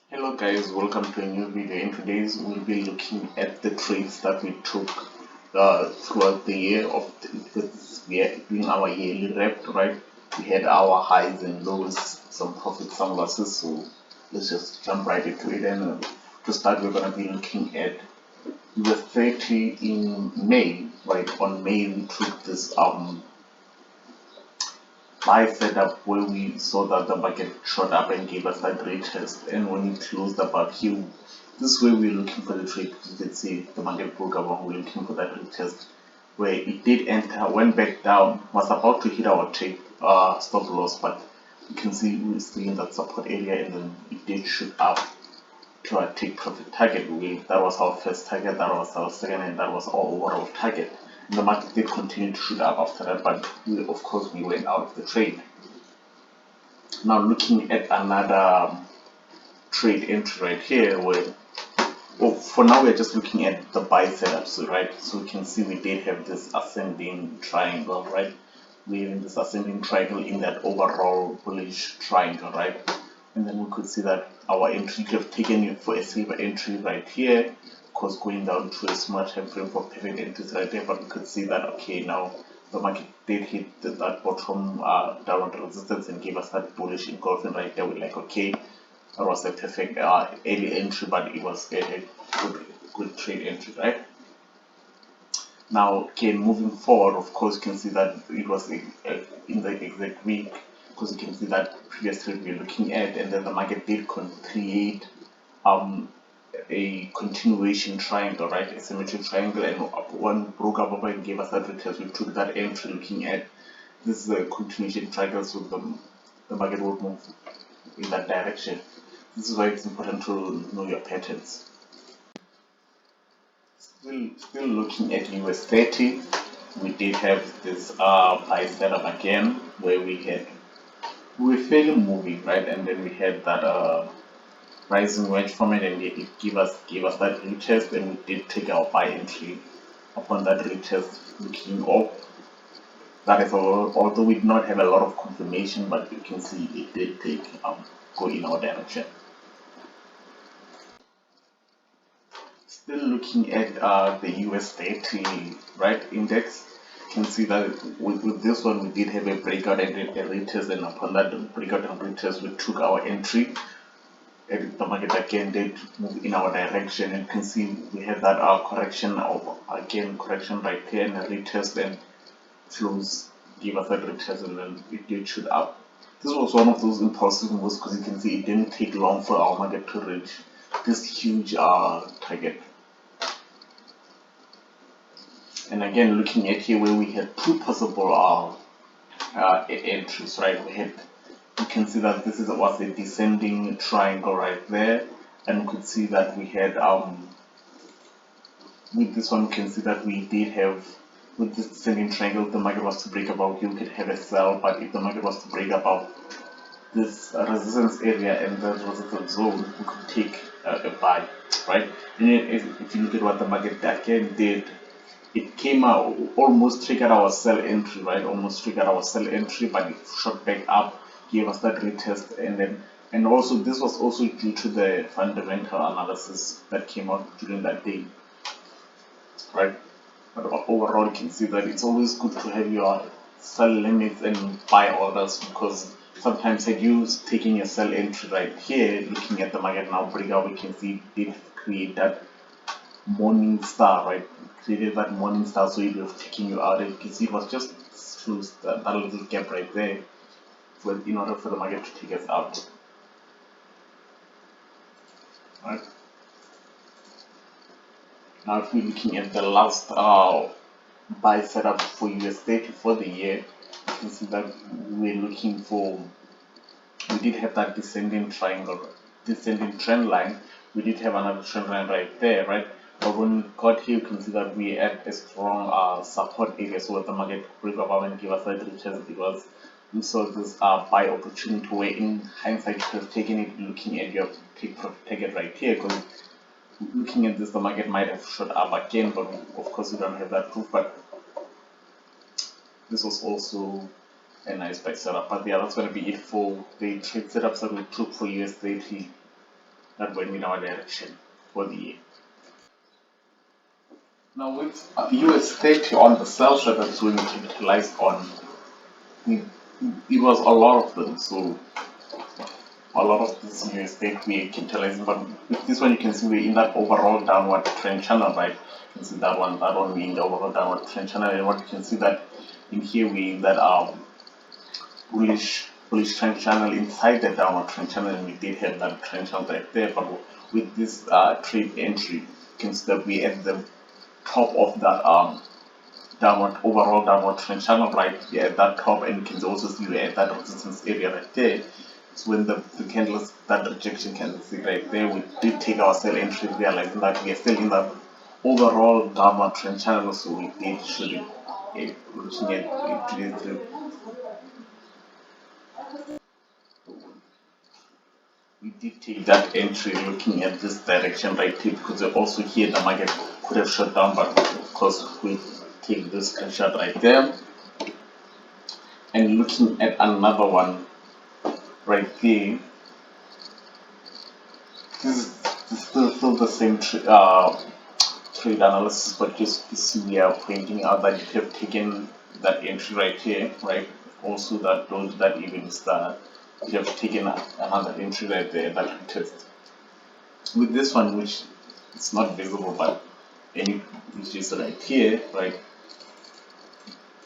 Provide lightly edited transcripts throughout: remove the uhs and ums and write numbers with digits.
Hello guys, welcome to a new video. In today's we'll be looking at the trades that we took throughout the year because we are doing our yearly rep, right? We had our highs and lows, some profits, some losses. So let's just jump right into it. And to start, we're gonna be looking at the 30 in May, right? On May we took this buy setup where we saw that the market shot up and gave us that retest, and when it closed about here, this is where we're looking for the trade. You can see the market broke around, we're looking for that retest where it did enter, went back down, was about to hit our take stop loss, but you can see we're still in that support area, and then it did shoot up to our take profit target. That was our first target, that was our second, and that was our overall target. And the market did continue to shoot up after that, but of course we went out of the trade. Now looking at another trade entry right here, where for now we're just looking at the buy setups, right? So we can see we did have this ascending triangle, right? We're in this ascending triangle in that overall bullish triangle, right? And then we could see that our entry could have taken it for a silver entry right here, of course going down to a small time frame for pivot entries right there, but we could see that okay, now the market did hit that bottom downward resistance and gave us that bullish engulfing right there. We're like, okay, that was a perfect early entry, but it was a good trade entry, right? Now, okay, moving forward, of course, you can see that it was in the exact week, because you can see that previous trade we're looking at, and then the market did create a continuation triangle, right? A symmetric triangle, and one broke up and gave us that retest. We took that entry looking at this is a continuation triangle, so the market will move in that direction. This is why it's important to know your patterns. Still looking at US30, we did have this buy setup again where we were fairly moving, right? And then we had that rising wedge from it, and it gave us that retest, and we did take our buy entry upon that retest looking up. That is all, although we did not have a lot of confirmation, but you can see it did take go in our direction. Still looking at the US30 right index, you can see that with this one we did have a breakout and a retest, and upon that breakout and retest we took our entry, and the market again did move in our direction, and you can see we had that correction correction right here, and a retest, and flows give us that retest, and then it did shoot up. This was one of those impulsive moves because you can see it didn't take long for our market to reach this huge target. And again, looking at here where we had two possible entries, right? You can see that this was a descending triangle right there, and we could see that we had with this one, we can see that we did have, with this descending triangle, if the market was to break above here, we could have a sell, but if the market was to break above this resistance area and the resistance zone, we could take a buy, right? And if you look at what the market again did, it came out, almost triggered our sell entry, right? Almost triggered our sell entry, but it shot back up, gave us that retest, and also this was also due to the fundamental analysis that came out during that day, right? But overall, you can see that it's always good to have your sell limits and buy orders, because sometimes had you taking a sell entry right here, looking at the market now breakout, we can see it did create that morning star, right? Created that morning star, so it was taking you out, and you can see it was just through that little gap right there in order for the market to take us out, right? Now if we're looking at the last buy setup for US30 for the year, you can see that we did have that descending triangle, descending trend line. We did have another trend line right there, right? But when we got here, you can see that we at a strong support area, so the market break above and give us that retest, because we saw this buy opportunity where in hindsight you could have taken it looking at your take profit target right here, because looking at this the market might have shot up again, but of course we don't have that proof. But this was also a nice buy setup. But yeah, that's going to be it for the trade setups that we took for US30 that went in our direction for the year. Now with US 30 on the sell side, that's when we capitalized on. We, it was a lot of them, so a lot of this US 30 we capitalizing. But with this one, you can see we're in that overall downward trend channel, right? You can see that one we in the overall downward trend channel, and what you can see that in here we in that bullish trend channel inside the downward trend channel, and we did have that trend channel right there. But with this trade entry, you can see that we at the top of that overall downward trend channel right here at that top, and you can also see we're at that resistance area right there. So when the candles, that rejection candle see right there, we did take our sell entry, realizing that we are still in the overall downward trend channel, so we did should it looking at it, we did take that entry looking at this direction right here, because we also here the market could have shut down, but of course we take this screenshot right there. And looking at another one right there, this is still the same trade analysis, but just to see we are pointing out that you have taken that entry right here, right? Also that even star, you have taken another entry right there that retest. With this one, which it's not visible, but which is right here, right?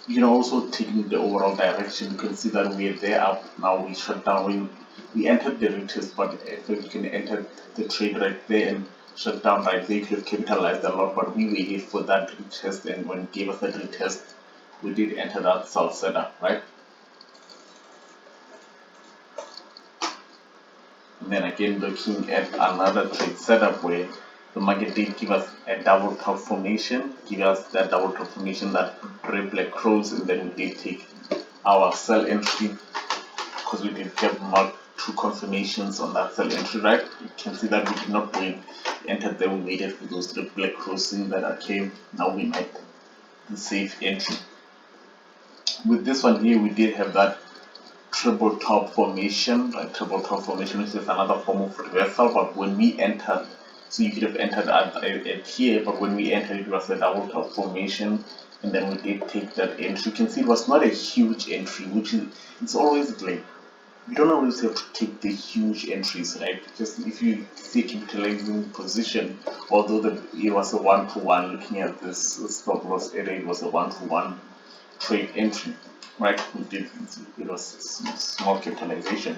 You can also take the overall direction. You can see that we're there up now. We shut down. We entered the retest, but if you can enter the trade right there and shut down right there, you could have capitalized a lot. But we waited for that retest, and when it gave us that retest, we did enter that sell setup, right? And then again, looking at another trade setup where the market did give us a double top formation, give us that double top formation, that red black crows, and then we did take our sell entry because we did get mark two confirmations on that sell entry, right? You can see that we did not wait, entered them, we waited for those red black crows in that came. Now we made the safe entry. With this one here, we did have that triple top formation, right? Triple top formation, which is another form of reversal, but when we entered, so you could have entered at here, but when we entered, it was a double top formation, and then we did take that entry. You can see it was not a huge entry, which is, it's always like, you don't always have to take the huge entries, right? Just if you see capitalizing position, although it was a one-to-one, looking at this stop loss area, it was a one-to-one trade entry, right? It was small capitalization.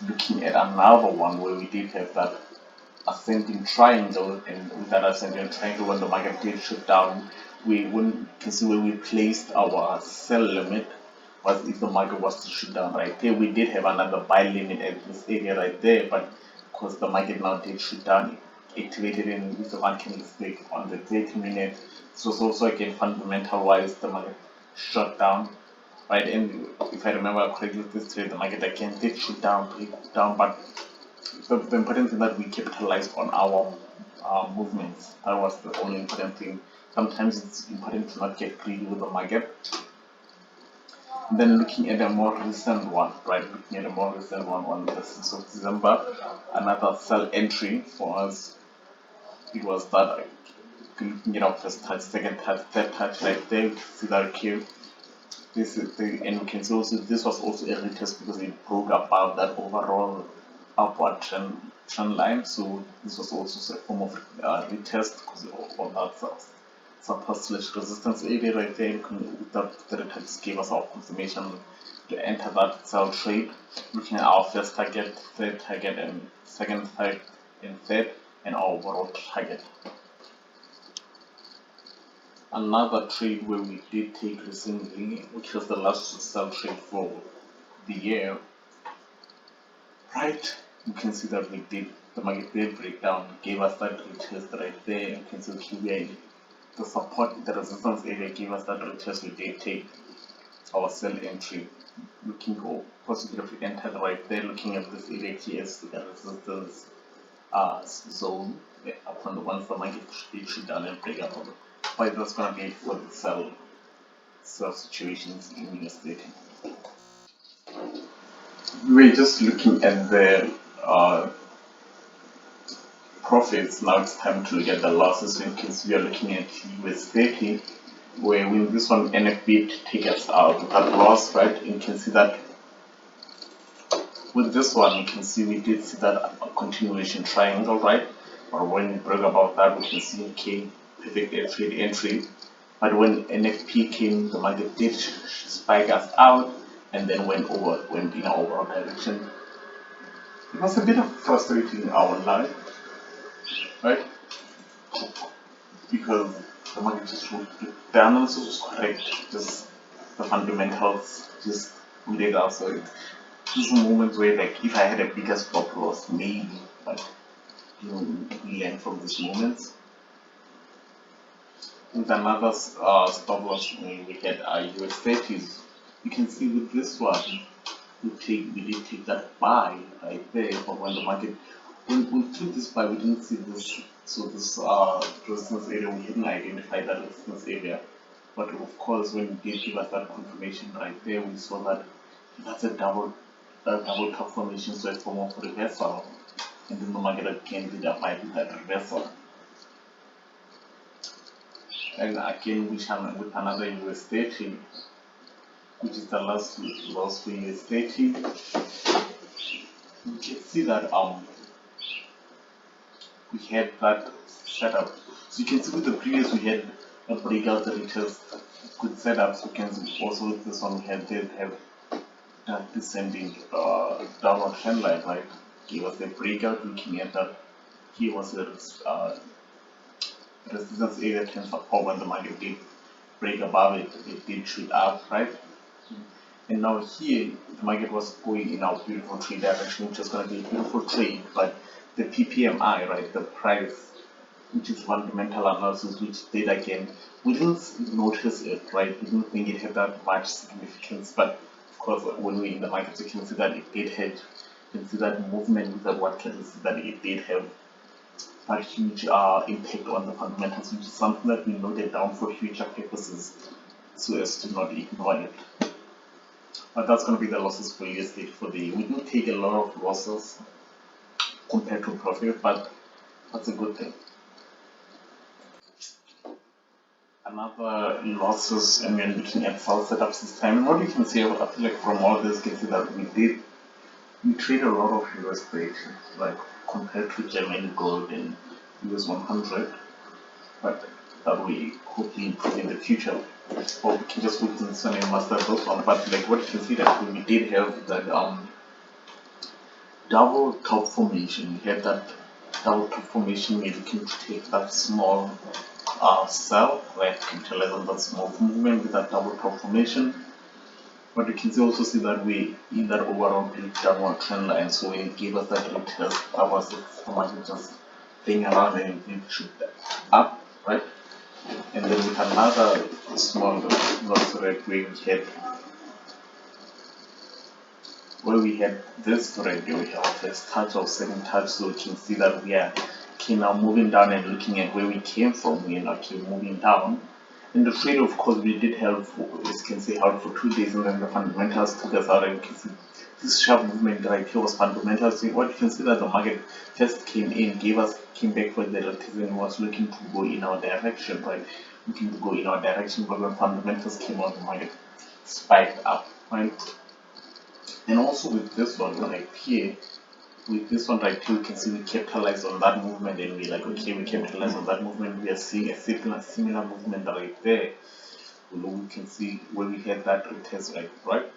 Looking at another one where we did have that ascending triangle, and with that ascending triangle, when the market did shut down, we wouldn't can see where we placed our sell limit was if the market was to shoot down right there. We did have another buy limit at this area right there, but because the market now did shoot down, it activated in with the one candlestick on the 30-minute. So it's also again fundamental wise the market shut down, right? And if I remember correctly, this trade the market again did shoot down, break down, but the important thing that we capitalize on our movements. That was the only important thing. Sometimes it's important to not get greedy with the market. Then looking at a more recent one, right? Looking at a more recent one on the 6th of December, another sell entry for us. It was that looking at our first touch, second touch, third touch, right there. You see that cube. This is the, and we can see also this was also a retest because it broke above that overall upward trend line. So this was also a form of retest because of that support slash resistance area right there. The retest gave us our confirmation to enter that sell trade. Looking at our first target, third target, and second target, and third, and our overall target. Another trade where we did take recently, which was the last sell trade for the year, right? You can see that we did the market did break down, gave us that retest right there. You can see here the support, the resistance area gave us that retest. We did take our sell entry. Looking for possibly if we entered right there, looking at this area here as the resistance zone upon the once the market should down and break up. But that's gonna be for the sell situations in US 30. We're just looking at the profits. Now it's time to look at the losses. In case we are looking at US30, where when this one NFB take us out that loss, right? You can see that with this one, you can see we did see that a continuation triangle, right? Or when we broke about that, we can see okay, perfect entry. But when NFP came, the market did spike us out and then went in our overall direction. It was a bit of frustrating, I won't lie, right? Because the market just the analysis was correct, just the fundamentals just put it out. So these are moments where, like, if I had a bigger stop loss, maybe, but we learn from these moments. With another stop loss, we had our US30s. You can see with this one, we did take that buy right there, but when the market, when we took this buy, we didn't see this. So this resistance area, we didn't identify that resistance area. But of course, when we did give us that confirmation right there, we saw that that's a double top formation, so it's form of reversal, and then the market again did apply with that reversal. And again, with another US30, which is the last loss for US30, you can see that we had that setup. So you can see with the previous we had a breakout retest, good setups. You can see also with this one we did have that descending downward trend line, right? Here was the breakout, looking at that. Here was the resistance area tends to support. When the market did break above it, it did shoot up, right? And now here the market was going in our beautiful trade direction, which is going to be a beautiful trade, but the PPMI, right, the price, which is fundamental analysis, which did again, we didn't notice it, right? We didn't think it had that much significance, but of course when we're in the market you can see that it did have, you can see that movement with that one trend, see that it did have a huge impact on the fundamentals, which is something that we noted down for future purposes so as to not ignore it. But that's going to be the losses for USD for the year. We do take a lot of losses compared to profit, but that's a good thing. Another losses, and we're looking at sell setups this time. And what you can see, I feel like from all this, you can see that we trade a lot of USD, like compared to German gold and US 100, but that we hopefully improve in the future. Or we can just put in some master those one. But like what you can see that we did have that double top formation. We had that double top formation. We're looking to take that small sell, right? Capitalize on that small movement with that double top formation. But you can also see that we in that overall downward trend line. So when it gave us that retest, that was the market just playing around and it shoot up, right? And then with another small loss right where we had this right here, we have first touch or second touch, so you can see that we are now moving down and looking at where we came from. We are now moving down. And the trade, of course, we did help, as you can see, out for 2 days, and then the fundamentals took us out, and you can see this sharp movement right here was fundamentals. So what you can see that the market just came back for the retest and was looking to go in our direction, right? Looking to go in our direction, but when fundamentals came out, the market spiked up, right? And also with this one right here, with this one right here, you can see we capitalized on that movement, and we're like, okay, we capitalized on that movement. We are seeing a similar movement right there. We can see where we had that retest right?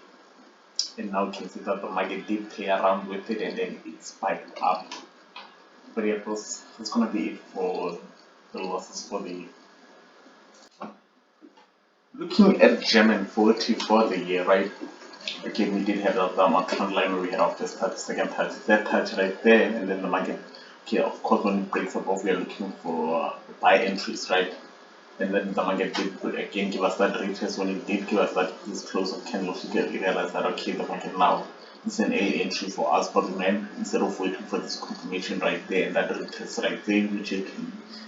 And now you can see that the market did play around with it and then it spiked up. But yeah, that's gonna be it for the losses for the year. Looking at Ger30 for the year, right? Again, we did have a downward trend line where we had our first touch, second touch, third touch right there, and then the market, okay, of course, when it breaks above, we are looking for buy entries, right? And then the market did again give us that retest. When it did give us that this close of candle, we realized that okay, the market now is an early entry for us, but man, instead of waiting for this confirmation right there and that retest right there, we should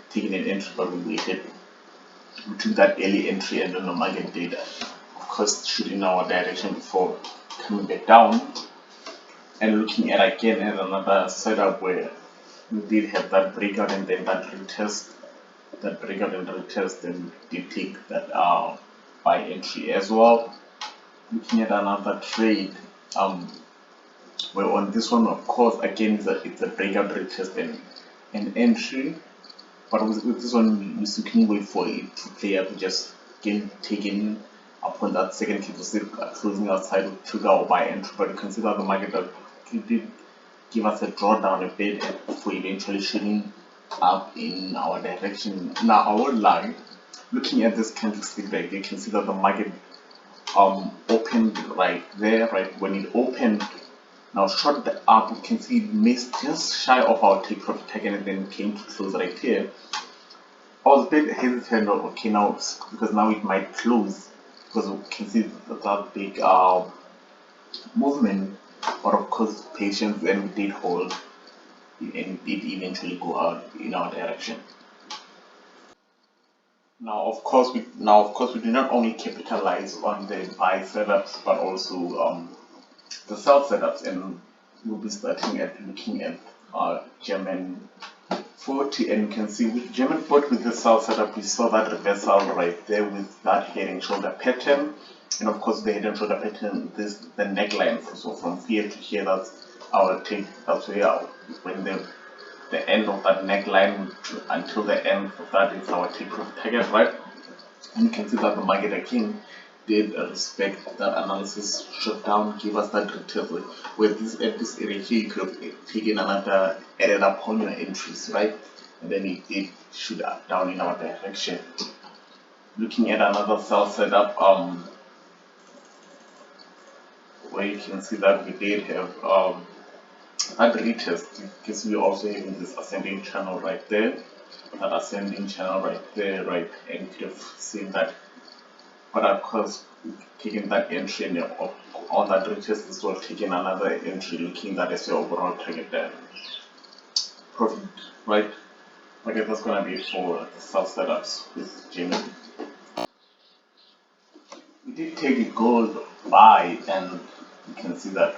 taking an entry, but we waited. We took that early entry, and then the market did, of course, shoot in our direction before coming back down. and looking at again at another setup where we did have that breakout and then that retest, that breakout and retest, and did take that buy entry as well. Looking at another trade, well, on this one, of course, again, it's a breakout retest and an entry. But with this one, you can wait for it to play out to just get taken upon that second candlestick closing outside of trigger or buy entry. But you can see that the market that did give us a drawdown a bit before eventually shooting up in our direction. Now, I would like, looking at this candlestick right, you can see that the market opened right there, right when it opened. Now shot up, you can see it missed just shy of our take profit target and then came to close right here. I was a bit hesitant of okay now because now it might close because we can see that big movement, but of course patience, and we did hold and did eventually go out in our direction. Now of course we do not only capitalize on the buy setups but also the sell setups, and we'll be starting at looking at German 40, and you can see with German 40 with the sell setup we saw that reversal right there with that head and shoulder pattern, and of course the head and shoulder pattern, this the neckline, so from here to here, that's our take, that's where when the end of that neckline until the end of that is our take profit target, right? And you can see that the market again did respect that analysis, shut down, give us that retest where this at this area here you could have taken another, added up on your entries, right? And then it did shoot up down in our direction. Looking at another sell setup, where you can see that we did have that retest, because we also having this ascending channel right there, that ascending channel right there, right? And you could have seen that, but of course taking that entry and on that retest as well, taking another entry, looking that as your overall target there profit, right? Okay, that's gonna be for the sell setups with Jimmy. We did take a gold buy, and you can see that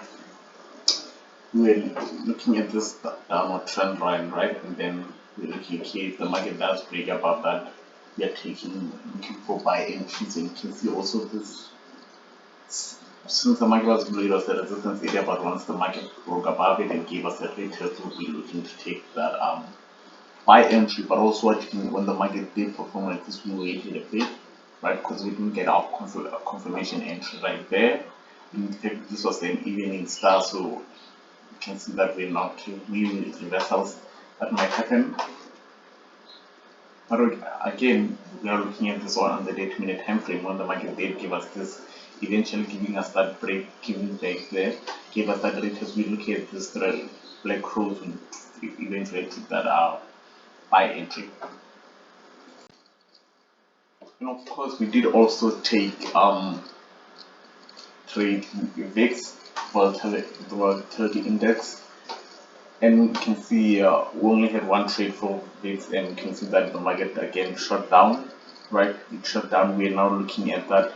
we're looking at this downward trend line, right? And then we're looking here, if the market does break above that, we are looking for buy entries, and you can see also this, since the market was below, it was the resistance area, but once the market broke above it and gave us a retest, we'll be looking to take that buy entry. But also when the market did perform like this, we waited a bit, right? Because we didn't get our confirmation entry right there. In fact, this was an evening star, so you can see that we're not really reversals that might happen. But again, we are looking at this one on the 8-minute time frame when the market did give us this, eventually giving us that break, giving back there, gave us that retest. We look at this black crows and eventually took that buy entry. And of course, we did also take trade VIX volatility index, and you can see we only had one trade for VIX, and you can see that the market again shut down, right? It shut down. We're now looking at that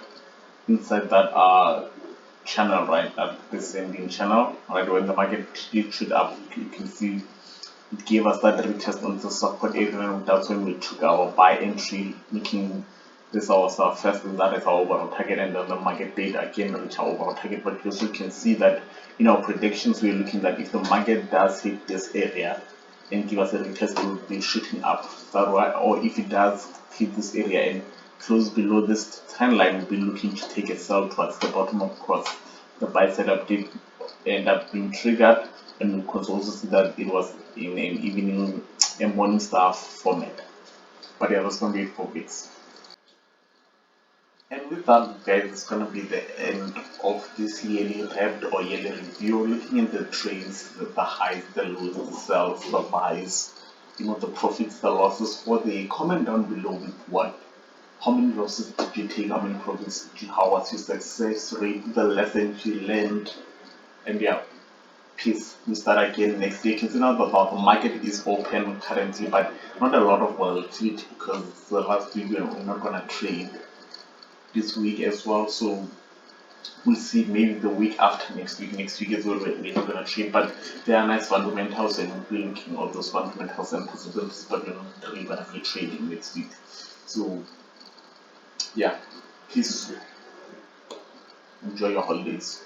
inside that channel, right? That descending channel, right? When the market did shoot up, you can see it gave us that retest on the support area, and that's when we took our buy entry, looking this was our first, and that is our overall target, and then the market did again reach our overall target. But you also can see that in our predictions we're looking that if the market does hit this area and give us a retest, it will be shooting up, or if it does hit this area and close below this trend line, we'll be looking to take a sell towards the bottom. Of course, the buy setup did end up being triggered, and we could also see that it was in an evening and morning star format. But yeah, that's going to be it for VIX. And with that, guys, it's going to be the end of this yearly wrapped or yearly review, looking at the trades, the highs, the lows, the sells, the buys, the profits, the losses. For the comment down below with how many losses did you take, how many profits did you, how was your success rate, the lessons you learned, and yeah, peace. We start again next day. You can see now that the market is open currently, but not a lot of volatility because the last week we're not gonna trade this week as well. So we'll see maybe the week after next week. Next week is when we're not going to trade, but there are nice fundamentals and we're looking at those fundamentals and possibilities, but we're not really going to be trading next week. So, yeah, please enjoy your holidays.